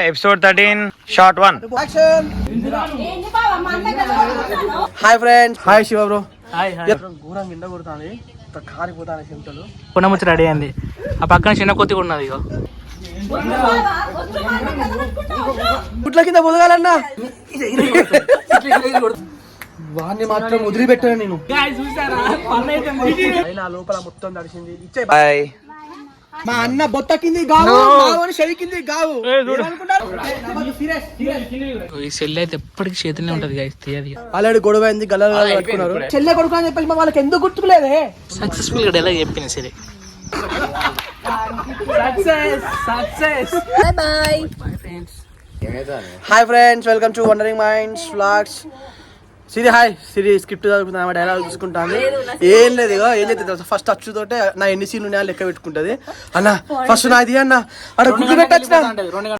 Episode 13 short 1. Hi friends. Hi Shiva bro. Hi hi. ఘోరంగా ఎండ కొడుతుంది, కారిపోతాను చెమటలు. పునముచ్చి రెడీ అయింది. ఆ పక్కన చిన్న కొత్తి ఉన్నది. ఇగో గుట్ల కింద పొదగాలన్నా వాడిని మాత్రం వదిలిపెట్టాను నేను. అయినా లోపల మొత్తం తడిసింది. మా అన్న బొత్త కింది గావు, చెవి కింది గావు. ఈ సెల్ అయితే ఎప్పటికి చేతిలో ఉంటది. ఆల్రెడీ గొడవ అయింది, గల్లలు పట్టుకున్నారు. చెల్లె కొడుకు అని చెప్పేసి వాళ్ళకి ఎందుకు గుర్తుకులేదే? సక్సెస్ఫుల్ గా ఎలా చెప్పిన సరే. Hi friends, welcome to wondering minds vlogs. Siri hi. Siri script చదువుకుంటా, డైలాగ్ చూసుకుంటాను. ఏం లేదు, ఇక ఏం చేస్తుంది ఫస్ట్ అచ్చుతోటే నా ఎన్ని సీన్లు ఉన్నాయో లెక్క పెట్టుకుంటది. అన్న ఫస్ట్ నాది అన్న అక్కడ గుర్తు పెట్టచ్చు.